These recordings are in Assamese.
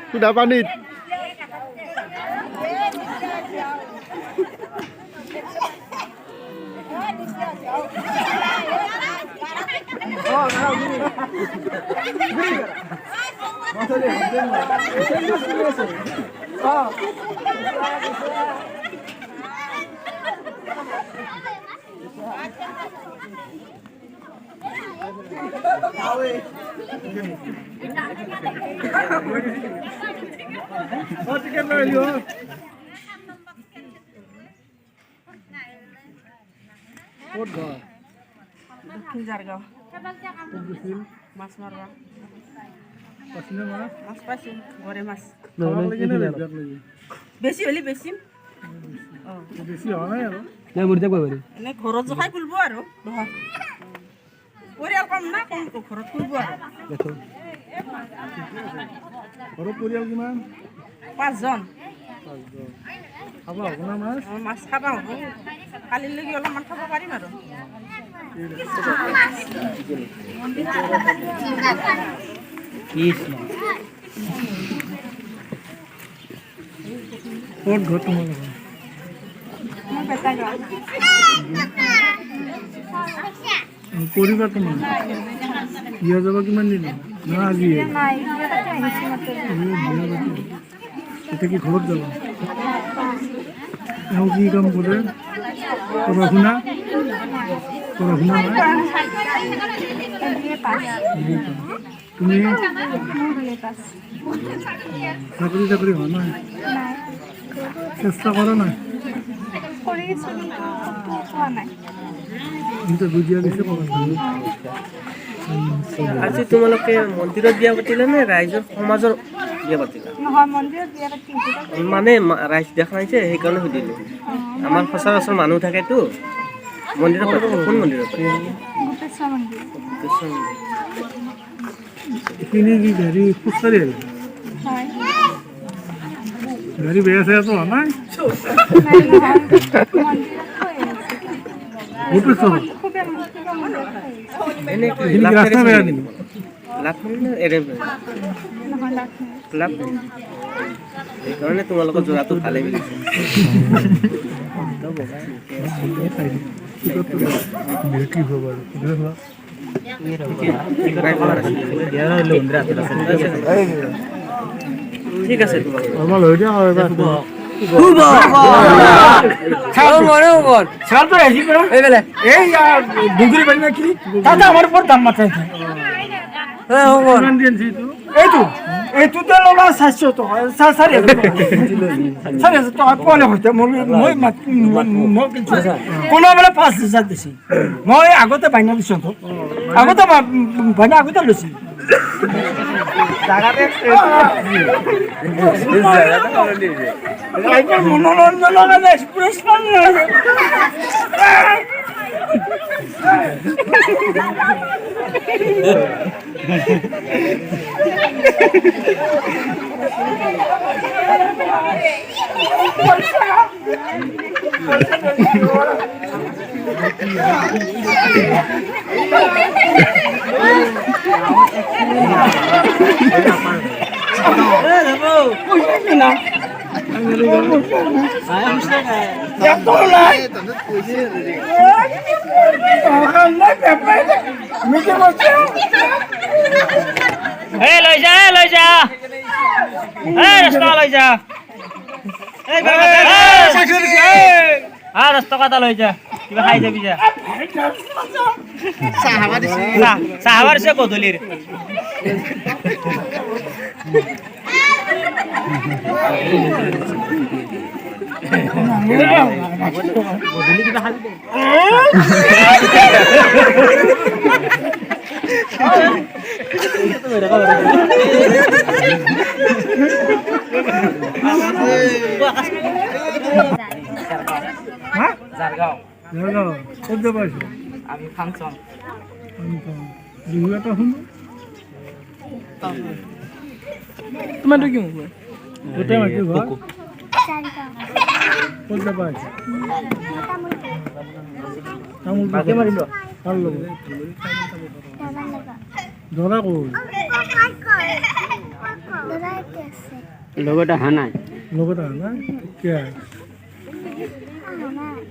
সুধা পানীত দক্ষিণ জাৰগাঁও মাছ মাৰবা মাছ পাইছি ঘৰে মাছ বেশি হলে বেশি এনে ঘৰত জহাই খুলব আৰু পৰিয়াল কম না কম ঘৰত খুলব আৰু পৰিয়াল কিমান 5 জন খাব হ'ব না মাছ মাছ খাবা হ'ব কালিলৈকে অলপমান খাব পাৰিম আৰু ক'ত ঘৰ তোমালোকৰ কৰিবা তোমাৰ বিয়া যাব কিমান দিন না আজি এতিয়া কি ঘৰত যাবা এওঁ কি কাম কৰে পঢ়া শুনা তুমি চাকৰি হোৱা নাই চেষ্টা কৰা নাই আজি তোমালোকে মন্দিৰত বিয়া পাতিলা নে ৰাইজৰ সমাজৰ বিয়া পাতিলা মানে ৰাইজ দেখা নাই যে সেইকাৰণে সুধিলোঁ আমাৰ সচৰাচৰ মানুহ থাকেতো মন্দিৰত পাতিলা কোন মন্দিৰত এইখিনি কি গাড়ী খোজকাঢ়ি আহিলে গাড়ী বেয়া চেয়া তো হোৱা নাই এনে কি ৰাস্তা বেয়া নেকি লাভ নে এৰে লাভ সেইকাৰণে তোমালোকৰ যোৰাটো ভালে মিলিছে কি হ'ব বাৰু ঠিক আছে তোমালোকৰ আমাৰ লৈ দিয়া হয় এবাৰ কোনোবাৰে 5,000 দিছে মই আগতে বাইনা দিছো আগতে বাইনা আগতে লৈছিল মনোৰঞ্জনৰ এক্সপ্ৰেছ ৰাস্তা কাটা লৈ যা কিবা খাই যাবি যা চাহাবা দিছে গধূলিৰ গধূলি কিবা খাবি আমি ফাংচন তোমাৰটো কি হ'ব গোটেই মাটি ঘৰ ক'ত যাবা তামোল বাকী মাৰিব ভাল ল'ব ধৰা ক'ত লগত অহা নাই লগত আহা নাই কিয়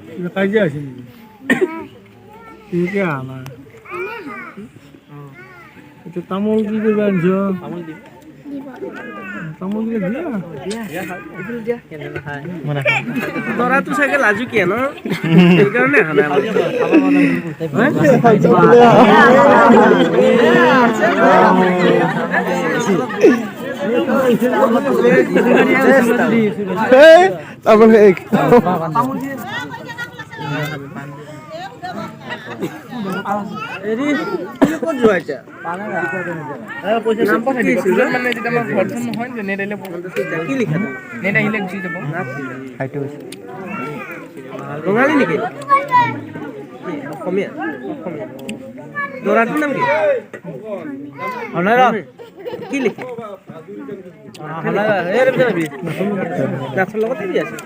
কিবা কাজিয়া হৈছে নেকি তুমি কিয় আহা নাই এতিয়া তামোল কি কৰিবা আনিছ তামোল দিলে দিয়া দৰাটো চাগে লাজুকীয়া ন সেইকাৰণে অহা নাই হেৰি ক'ত যোৱা এতিয়া কি লিখা ৰঙালী নেকি অসমীয়া দৰাটোৰ নাম কি কি লিখে নাচৰ লগতে দি আছে